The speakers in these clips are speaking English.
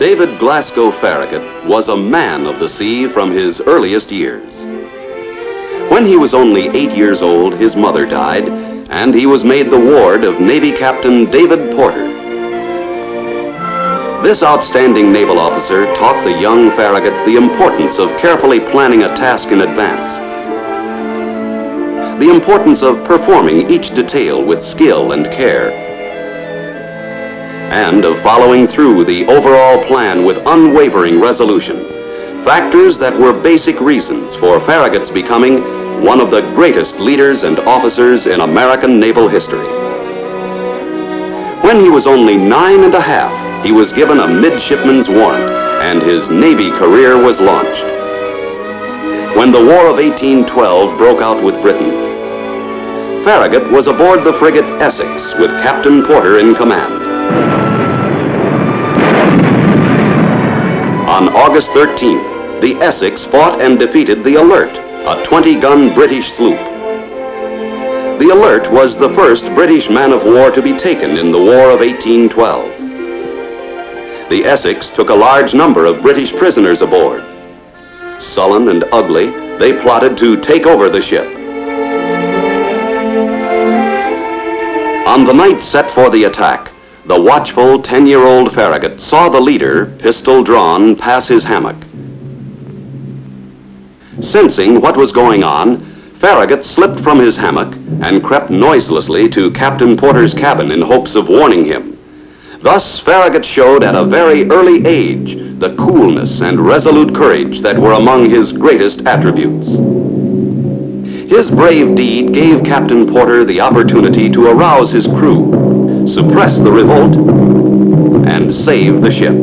David Glasgow Farragut was a man of the sea from his earliest years. When he was only 8 years old, his mother died, and he was made the ward of Navy Captain David Porter. This outstanding naval officer taught the young Farragut the importance of carefully planning a task in advance, the importance of performing each detail with skill and care, and of following through the overall plan with unwavering resolution, factors that were basic reasons for Farragut's becoming one of the greatest leaders and officers in American naval history. When he was only 9 and a half, he was given a midshipman's warrant, and his Navy career was launched. When the War of 1812 broke out with Britain, Farragut was aboard the frigate Essex with Captain Porter in command. On August 13th, the Essex fought and defeated the Alert, a 20-gun British sloop. The Alert was the first British man-of-war to be taken in the War of 1812. The Essex took a large number of British prisoners aboard. Sullen and ugly, they plotted to take over the ship. On the night set for the attack, the watchful 10-year-old Farragut saw the leader, pistol drawn, pass his hammock. Sensing what was going on, Farragut slipped from his hammock and crept noiselessly to Captain Porter's cabin in hopes of warning him. Thus, Farragut showed at a very early age the coolness and resolute courage that were among his greatest attributes. His brave deed gave Captain Porter the opportunity to arouse his crew, suppress the revolt, and save the ship.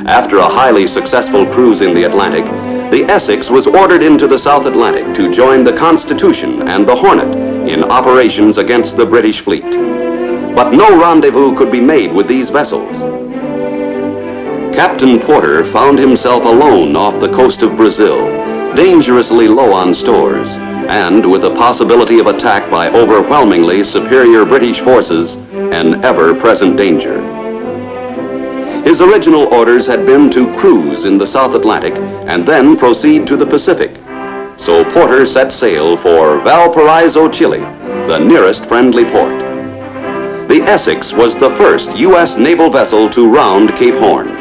After a highly successful cruise in the Atlantic, the Essex was ordered into the South Atlantic to join the Constitution and the Hornet in operations against the British fleet. But no rendezvous could be made with these vessels. Captain Porter found himself alone off the coast of Brazil, dangerously low on stores, and with the possibility of attack by overwhelmingly superior British forces, an ever-present danger. His original orders had been to cruise in the South Atlantic and then proceed to the Pacific. So Porter set sail for Valparaiso, Chile, the nearest friendly port. The Essex was the first U.S. naval vessel to round Cape Horn.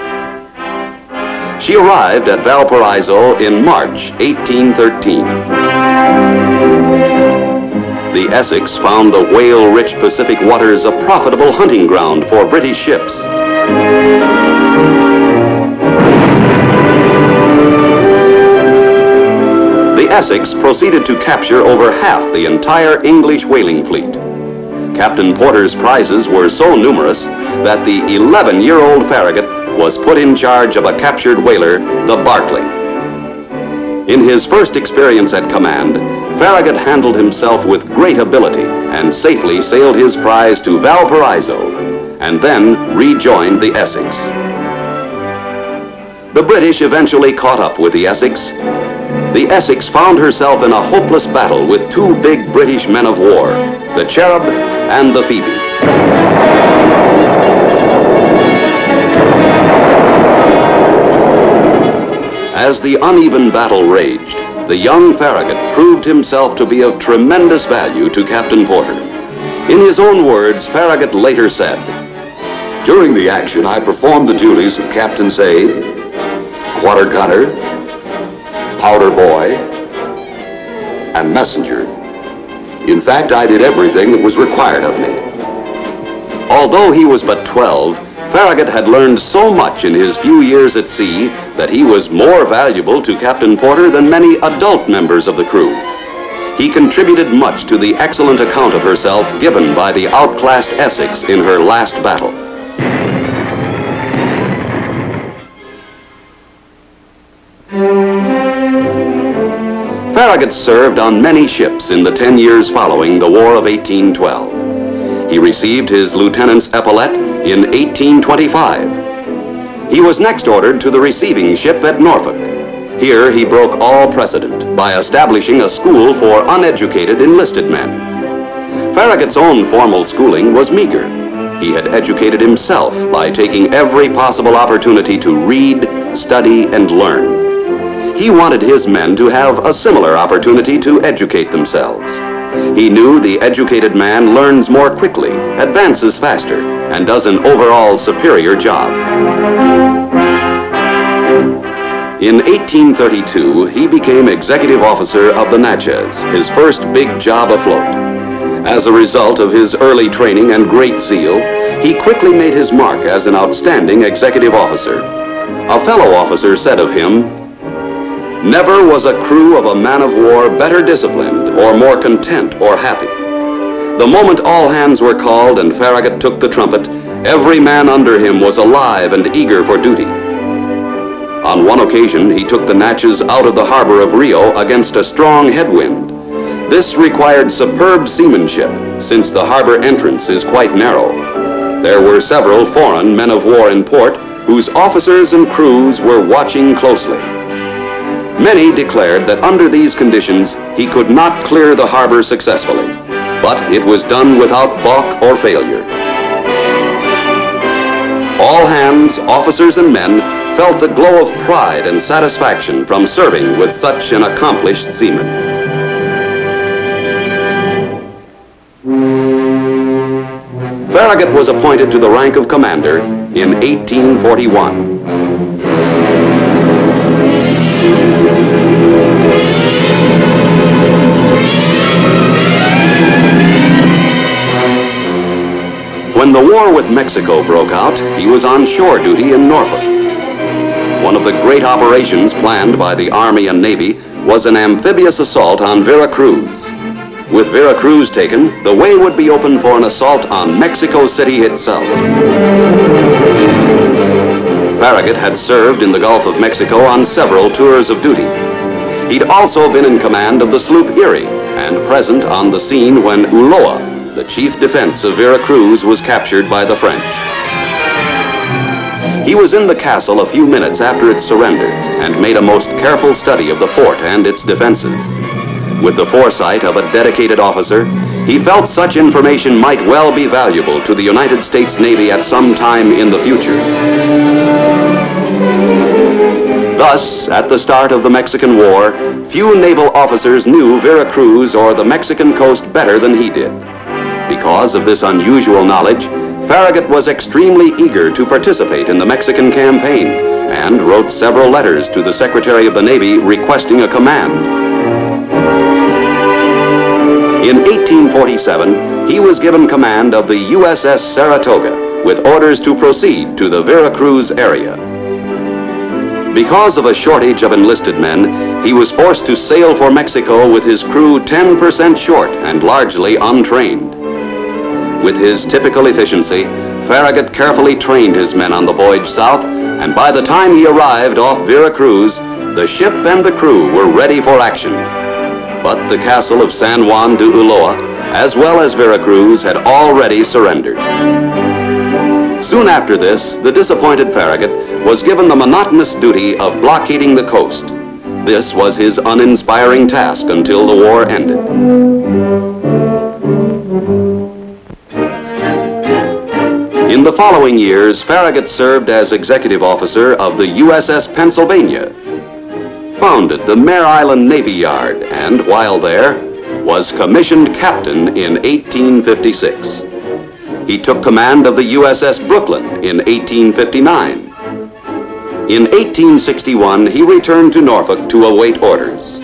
She arrived at Valparaiso in March 1813. The Essex found the whale-rich Pacific waters a profitable hunting ground for British ships. The Essex proceeded to capture over half the entire English whaling fleet. Captain Porter's prizes were so numerous that the 11-year-old Farragut was put in charge of a captured whaler, the Barclay. In his first experience at command, Farragut handled himself with great ability and safely sailed his prize to Valparaiso and then rejoined the Essex. The British eventually caught up with the Essex. The Essex found herself in a hopeless battle with two big British men of war, the Cherub and the Phoebe. As the uneven battle raged, the young Farragut proved himself to be of tremendous value to Captain Porter. In his own words, Farragut later said, "During the action, I performed the duties of captain's aide, quarter gunner, powder boy, and messenger. In fact, I did everything that was required of me." Although he was but 12, Farragut had learned so much in his few years at sea that he was more valuable to Captain Porter than many adult members of the crew. He contributed much to the excellent account of herself given by the outclassed Essex in her last battle. Farragut served on many ships in the 10 years following the War of 1812. He received his lieutenant's epaulet in 1825. He was next ordered to the receiving ship at Norfolk. Here he broke all precedent by establishing a school for uneducated enlisted men. Farragut's own formal schooling was meager. he had educated himself by taking every possible opportunity to read, study, and learn. He wanted his men to have a similar opportunity to educate themselves. He knew the educated man learns more quickly, advances faster, and does an overall superior job. In 1832, he became executive officer of the Natchez, his first big job afloat. As a result of his early training and great zeal, he quickly made his mark as an outstanding executive officer. A fellow officer said of him, "Never was a crew of a man of war better disciplined or more content or happy. The moment all hands were called and Farragut took the trumpet, every man under him was alive and eager for duty." On one occasion, he took the Natchez out of the harbor of Rio against a strong headwind. This required superb seamanship, since the harbor entrance is quite narrow. There were several foreign men of war in port whose officers and crews were watching closely. Many declared that under these conditions, he could not clear the harbor successfully, but it was done without balk or failure. All hands, officers and men, felt the glow of pride and satisfaction from serving with such an accomplished seaman. Farragut was appointed to the rank of commander in 1841. When the war with Mexico broke out, he was on shore duty in Norfolk. One of the great operations planned by the Army and Navy was an amphibious assault on Veracruz. With Veracruz taken, the way would be open for an assault on Mexico City itself. Farragut had served in the Gulf of Mexico on several tours of duty. He'd also been in command of the sloop Erie and present on the scene when Ulloa, the chief defense of Veracruz, was captured by the French. He was in the castle a few minutes after its surrender and made a most careful study of the fort and its defenses. With the foresight of a dedicated officer, he felt such information might well be valuable to the United States Navy at some time in the future. Thus, at the start of the Mexican War, few naval officers knew Veracruz or the Mexican coast better than he did. Because of this unusual knowledge, Farragut was extremely eager to participate in the Mexican campaign and wrote several letters to the Secretary of the Navy requesting a command. In 1847, he was given command of the USS Saratoga with orders to proceed to the Veracruz area. Because of a shortage of enlisted men, he was forced to sail for Mexico with his crew 10% short and largely untrained. With his typical efficiency, Farragut carefully trained his men on the voyage south, and by the time he arrived off Veracruz, the ship and the crew were ready for action. But the castle of San Juan de Ulloa, as well as Veracruz, had already surrendered. Soon after this, the disappointed Farragut was given the monotonous duty of blockading the coast. This was his uninspiring task until the war ended. In the following years, Farragut served as executive officer of the USS Pennsylvania, founded the Mare Island Navy Yard, and while there, was commissioned captain in 1856. He took command of the USS Brooklyn in 1859. In 1861, he returned to Norfolk to await orders.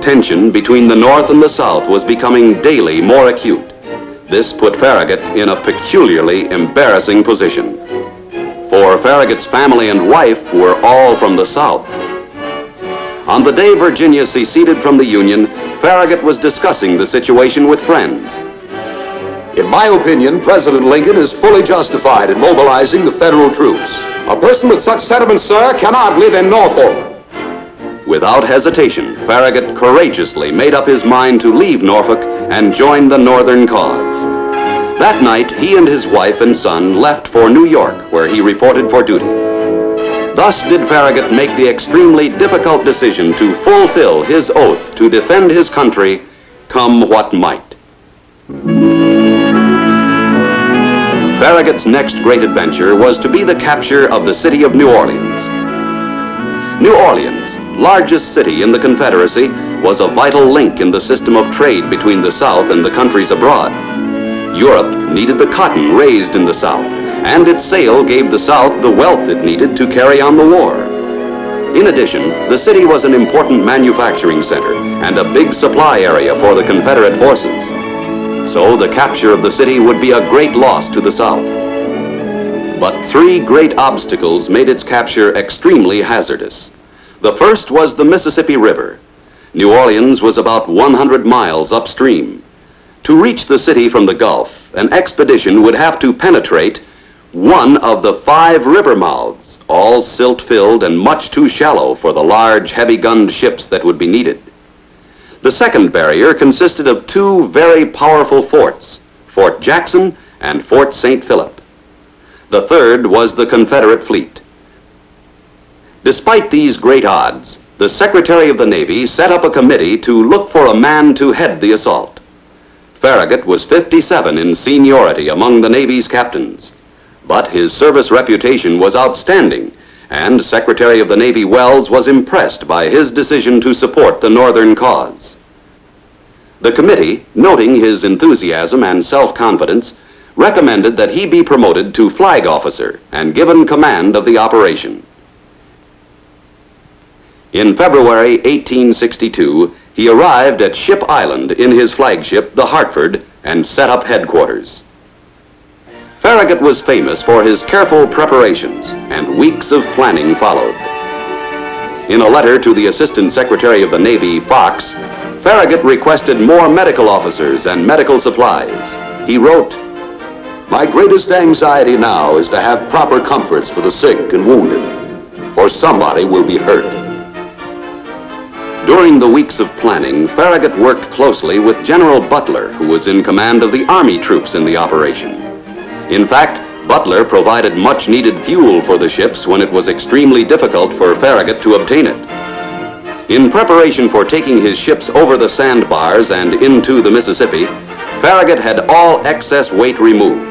Tension between the North and the South was becoming daily more acute. This put Farragut in a peculiarly embarrassing position, for Farragut's family and wife were all from the South. On the day Virginia seceded from the Union, Farragut was discussing the situation with friends. In my opinion, President Lincoln is fully justified in mobilizing the federal troops. A person with such sentiments, sir, cannot live in Norfolk. Without hesitation, Farragut courageously made up his mind to leave Norfolk and join the Northern cause. That night, he and his wife and son left for New York, where he reported for duty. Thus did Farragut make the extremely difficult decision to fulfill his oath to defend his country, come what might. Farragut's next great adventure was to be the capture of the city of New Orleans. New Orleans, largest city in the Confederacy, was a vital link in the system of trade between the South and the countries abroad. Europe needed the cotton raised in the South, and its sale gave the South the wealth it needed to carry on the war. In addition, the city was an important manufacturing center and a big supply area for the Confederate forces. So the capture of the city would be a great loss to the South. But three great obstacles made its capture extremely hazardous. The first was the Mississippi River. New Orleans was about 100 miles upstream. To reach the city from the Gulf, an expedition would have to penetrate one of the 5 river mouths, all silt-filled and much too shallow for the large, heavy-gunned ships that would be needed. The second barrier consisted of 2 very powerful forts, Fort Jackson and Fort St. Philip. The third was the Confederate fleet. Despite these great odds, the Secretary of the Navy set up a committee to look for a man to head the assault. Farragut was 57 in seniority among the Navy's captains, but his service reputation was outstanding, and Secretary of the Navy Wells was impressed by his decision to support the Northern cause. The committee, noting his enthusiasm and self-confidence, recommended that he be promoted to flag officer and given command of the operation. In February 1862, he arrived at Ship Island in his flagship, the Hartford, and set up headquarters. Farragut was famous for his careful preparations, and weeks of planning followed. In a letter to the Assistant Secretary of the Navy, Fox, Farragut requested more medical officers and medical supplies. He wrote, "My greatest anxiety now is to have proper comforts for the sick and wounded, for somebody will be hurt." During the weeks of planning, Farragut worked closely with General Butler, who was in command of the Army troops in the operation. In fact, Butler provided much-needed fuel for the ships when it was extremely difficult for Farragut to obtain it. In preparation for taking his ships over the sandbars and into the Mississippi, Farragut had all excess weight removed.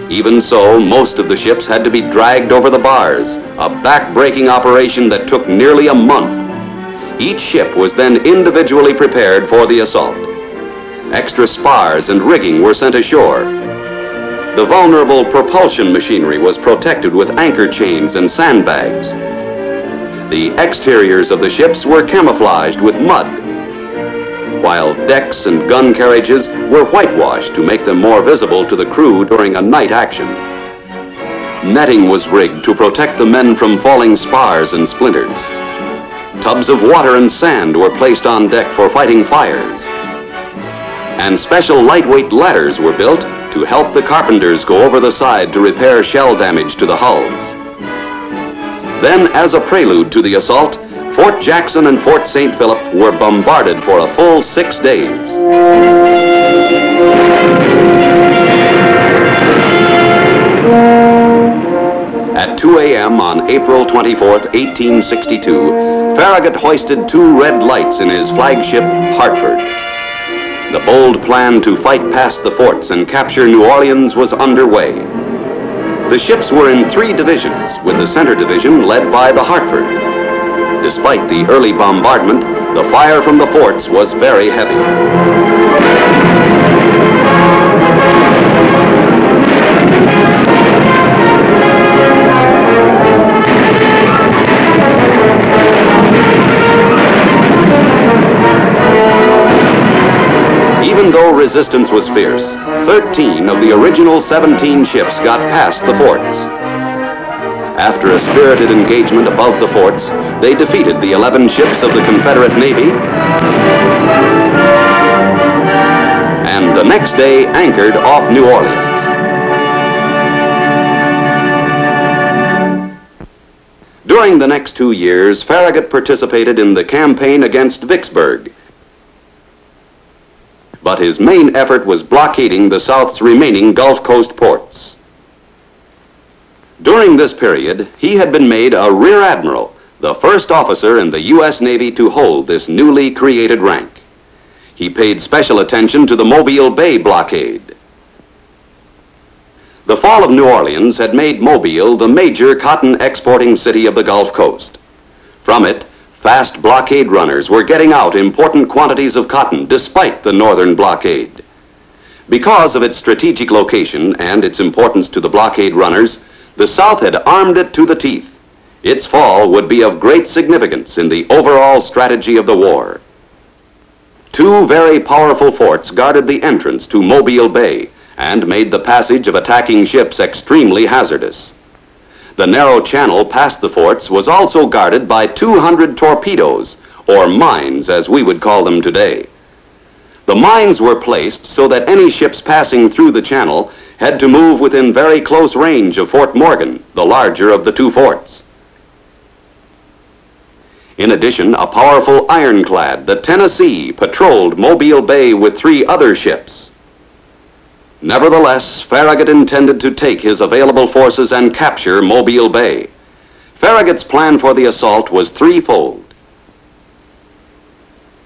Even so, most of the ships had to be dragged over the bars, a back-breaking operation that took nearly a month. Each ship was then individually prepared for the assault. Extra spars and rigging were sent ashore. The vulnerable propulsion machinery was protected with anchor chains and sandbags. The exteriors of the ships were camouflaged with mud, while decks and gun carriages were whitewashed to make them more visible to the crew during a night action. Netting was rigged to protect the men from falling spars and splinters. Tubs of water and sand were placed on deck for fighting fires. And special lightweight ladders were built to help the carpenters go over the side to repair shell damage to the hulls. Then, as a prelude to the assault, Fort Jackson and Fort St. Philip were bombarded for a full 6 days. At 2 a.m. on April 24, 1862, Farragut hoisted 2 red lights in his flagship, Hartford. The bold plan to fight past the forts and capture New Orleans was underway. The ships were in 3 divisions, with the center division led by the Hartford. Despite the early bombardment, the fire from the forts was very heavy. Even though resistance was fierce, 13 of the original 17 ships got past the forts. After a spirited engagement above the forts, they defeated the 11 ships of the Confederate Navy, and the next day anchored off New Orleans. During the next 2 years, Farragut participated in the campaign against Vicksburg, but his main effort was blockading the South's remaining Gulf Coast ports. During this period, he had been made a Rear Admiral, the first officer in the U.S. Navy to hold this newly created rank. He paid special attention to the Mobile Bay blockade. The fall of New Orleans had made Mobile the major cotton exporting city of the Gulf Coast. From it, fast blockade runners were getting out important quantities of cotton despite the northern blockade. Because of its strategic location and its importance to the blockade runners, the South had armed it to the teeth. Its fall would be of great significance in the overall strategy of the war. Two very powerful forts guarded the entrance to Mobile Bay and made the passage of attacking ships extremely hazardous. The narrow channel past the forts was also guarded by 200 torpedoes, or mines as we would call them today. The mines were placed so that any ships passing through the channel had to move within very close range of Fort Morgan, the larger of the two forts. In addition, a powerful ironclad, the Tennessee, patrolled Mobile Bay with 3 other ships. Nevertheless, Farragut intended to take his available forces and capture Mobile Bay. Farragut's plan for the assault was threefold.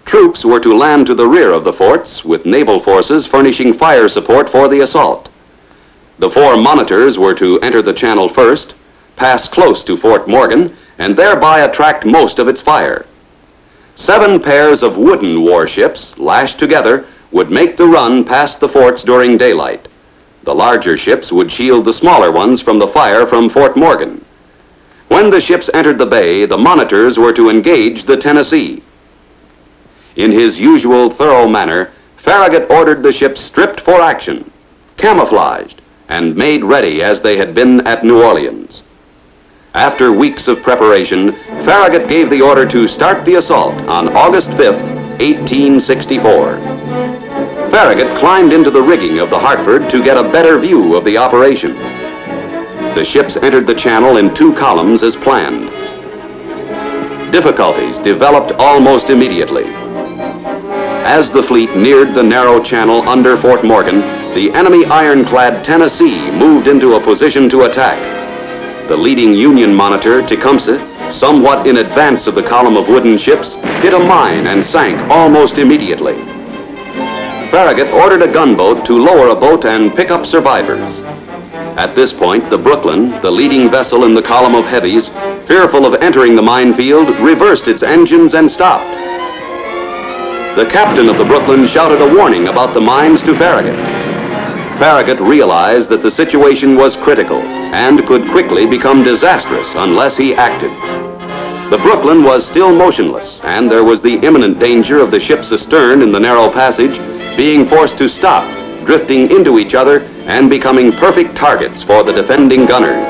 Troops were to land to the rear of the forts, with naval forces furnishing fire support for the assault. The 4 monitors were to enter the channel first, pass close to Fort Morgan, and thereby attract most of its fire. 7 pairs of wooden warships, lashed together, would make the run past the forts during daylight. The larger ships would shield the smaller ones from the fire from Fort Morgan. When the ships entered the bay, the monitors were to engage the Tennessee. In his usual thorough manner, Farragut ordered the ships stripped for action, camouflaged, and made ready as they had been at New Orleans. After weeks of preparation, Farragut gave the order to start the assault on August 5th, 1864. Farragut climbed into the rigging of the Hartford to get a better view of the operation. The ships entered the channel in 2 columns as planned. Difficulties developed almost immediately. As the fleet neared the narrow channel under Fort Morgan, the enemy ironclad Tennessee moved into a position to attack. The leading Union monitor, Tecumseh, somewhat in advance of the column of wooden ships, hit a mine and sank almost immediately. Farragut ordered a gunboat to lower a boat and pick up survivors. At this point, the Brooklyn, the leading vessel in the column of heavies, fearful of entering the minefield, reversed its engines and stopped. The captain of the Brooklyn shouted a warning about the mines to Farragut. Farragut realized that the situation was critical and could quickly become disastrous unless he acted. The Brooklyn was still motionless, and there was the imminent danger of the ships astern in the narrow passage being forced to stop, drifting into each other and becoming perfect targets for the defending gunners.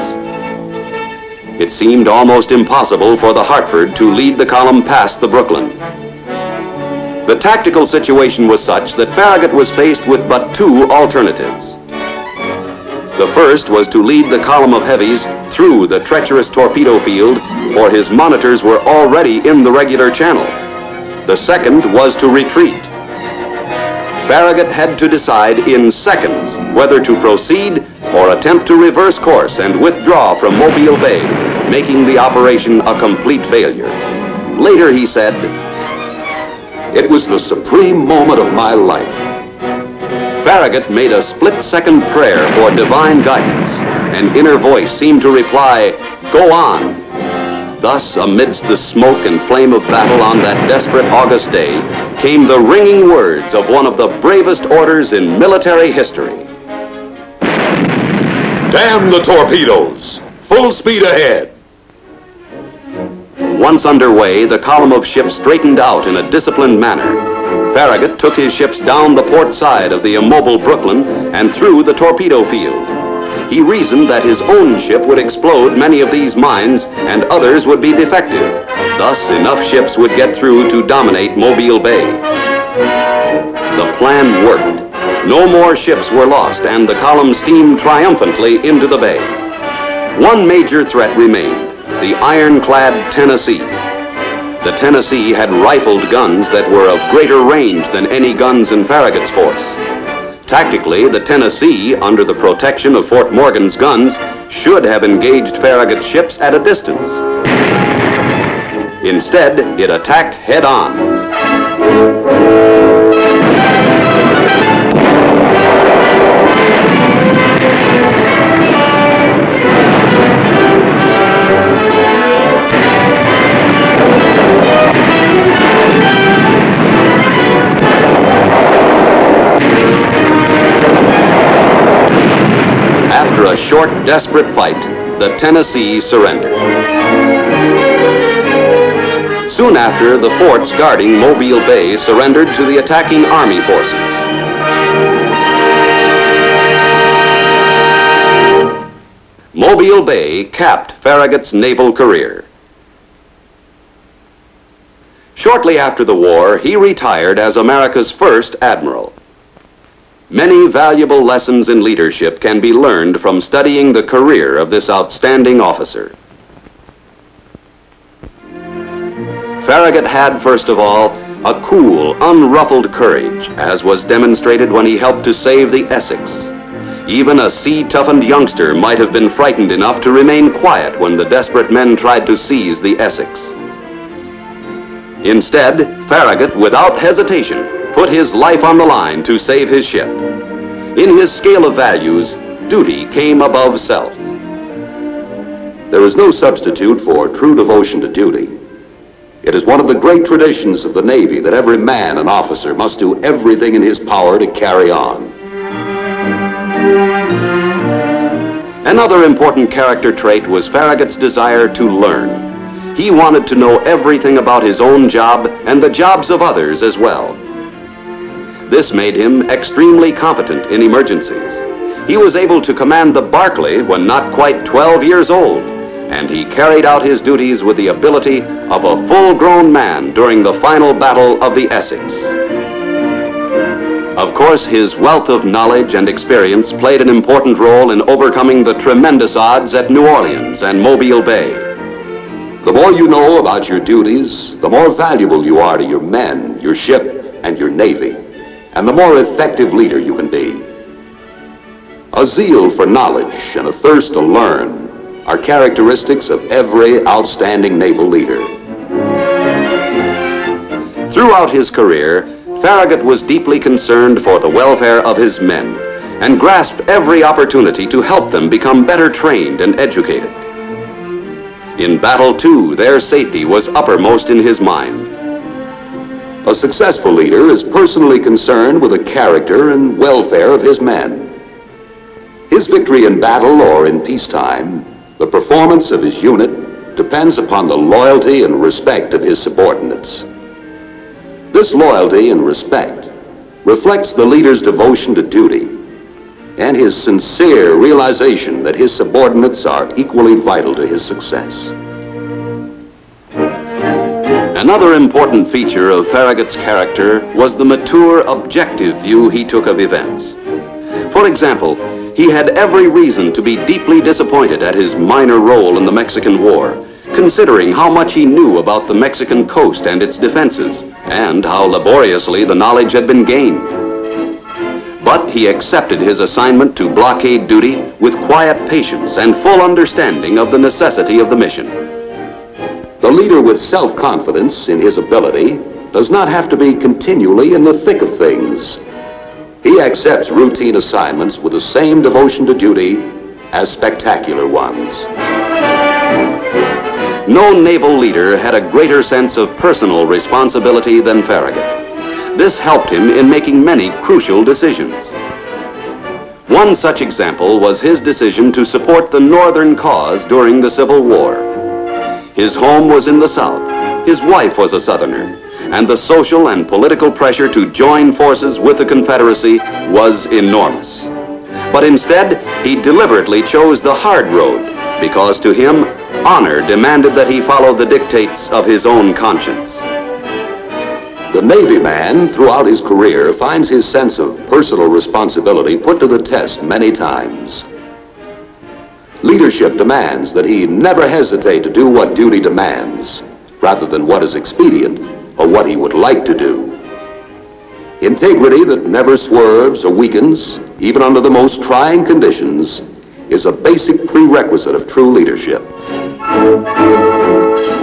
It seemed almost impossible for the Hartford to lead the column past the Brooklyn. The tactical situation was such that Farragut was faced with but 2 alternatives. The first was to lead the column of heavies through the treacherous torpedo field, for his monitors were already in the regular channel. The second was to retreat. Farragut had to decide in seconds whether to proceed or attempt to reverse course and withdraw from Mobile Bay, making the operation a complete failure. Later he said, It was the supreme moment of my life. Farragut made a split-second prayer for divine guidance. An inner voice seemed to reply, "Go on." Thus, amidst the smoke and flame of battle on that desperate August day, came the ringing words of one of the bravest orders in military history. Damn the torpedoes! Full speed ahead! Once underway, the column of ships straightened out in a disciplined manner. Farragut took his ships down the port side of the immobile Brooklyn and through the torpedo field. He reasoned that his own ship would explode many of these mines and others would be defective. Thus, enough ships would get through to dominate Mobile Bay. The plan worked. No more ships were lost and the column steamed triumphantly into the bay. One major threat remained, the ironclad Tennessee. The Tennessee had rifled guns that were of greater range than any guns in Farragut's force. Tactically, the Tennessee, under the protection of Fort Morgan's guns, should have engaged Farragut's ships at a distance. Instead, it attacked head-on. short, desperate fight, the Tennessee surrendered. Soon after, the forts guarding Mobile Bay surrendered to the attacking Army forces. Mobile Bay capped Farragut's naval career. Shortly after the war, he retired as America's first admiral. Many valuable lessons in leadership can be learned from studying the career of this outstanding officer. Farragut had, first of all, a cool, unruffled courage, as was demonstrated when he helped to save the Essex. Even a sea-toughened youngster might have been frightened enough to remain quiet when the desperate men tried to seize the Essex. Instead, Farragut, without hesitation, put his life on the line to save his ship. In his scale of values, duty came above self. There is no substitute for true devotion to duty. It is one of the great traditions of the Navy that every man and officer must do everything in his power to carry on. Another important character trait was Farragut's desire to learn. He wanted to know everything about his own job and the jobs of others as well. This made him extremely competent in emergencies. He was able to command the Barclay when not quite 12 years old, and he carried out his duties with the ability of a full-grown man during the final battle of the Essex. Of course, his wealth of knowledge and experience played an important role in overcoming the tremendous odds at New Orleans and Mobile Bay. The more you know about your duties, the more valuable you are to your men, your ship, and your Navy, and the more effective leader you can be. A zeal for knowledge and a thirst to learn are characteristics of every outstanding naval leader. Throughout his career, Farragut was deeply concerned for the welfare of his men and grasped every opportunity to help them become better trained and educated. In battle, too, their safety was uppermost in his mind. A successful leader is personally concerned with the character and welfare of his men. His victory in battle or in peacetime, the performance of his unit, depends upon the loyalty and respect of his subordinates. This loyalty and respect reflects the leader's devotion to duty and his sincere realization that his subordinates are equally vital to his success. Another important feature of Farragut's character was the mature, objective view he took of events. For example, he had every reason to be deeply disappointed at his minor role in the Mexican War, considering how much he knew about the Mexican coast and its defenses, and how laboriously the knowledge had been gained. But he accepted his assignment to blockade duty with quiet patience and full understanding of the necessity of the mission. The leader with self-confidence in his ability does not have to be continually in the thick of things. He accepts routine assignments with the same devotion to duty as spectacular ones. No naval leader had a greater sense of personal responsibility than Farragut. This helped him in making many crucial decisions. One such example was his decision to support the Northern cause during the Civil War. His home was in the South, his wife was a Southerner, and the social and political pressure to join forces with the Confederacy was enormous. But instead, he deliberately chose the hard road because to him, honor demanded that he follow the dictates of his own conscience. The Navy man, throughout his career, finds his sense of personal responsibility put to the test many times. Leadership demands that he never hesitate to do what duty demands, rather than what is expedient or what he would like to do. Integrity that never swerves or weakens, even under the most trying conditions, is a basic prerequisite of true leadership.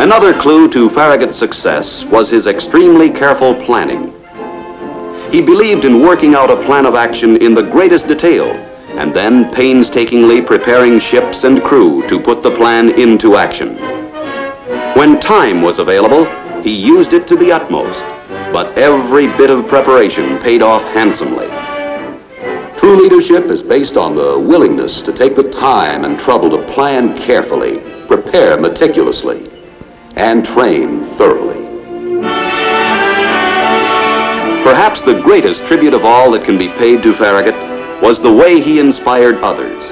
Another clue to Farragut's success was his extremely careful planning. He believed in working out a plan of action in the greatest detail, and then painstakingly preparing ships and crew to put the plan into action. When time was available, he used it to the utmost, but every bit of preparation paid off handsomely. True leadership is based on the willingness to take the time and trouble to plan carefully, prepare meticulously, and train thoroughly. Perhaps the greatest tribute of all that can be paid to Farragut was the way he inspired others.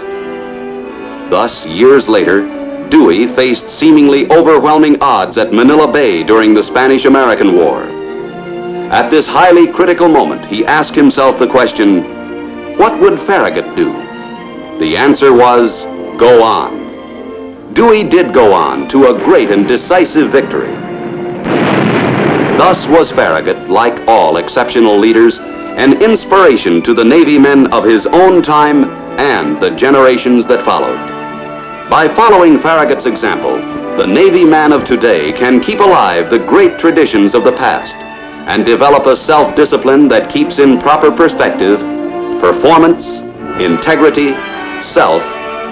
Thus, years later, Dewey faced seemingly overwhelming odds at Manila Bay during the Spanish-American War. At this highly critical moment, he asked himself the question, what would Farragut do? The answer was, go on. Dewey did go on to a great and decisive victory. Thus was Farragut, like all exceptional leaders, an inspiration to the Navy men of his own time and the generations that followed. By following Farragut's example, the Navy man of today can keep alive the great traditions of the past and develop a self-discipline that keeps in proper perspective performance, integrity, self,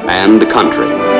and country.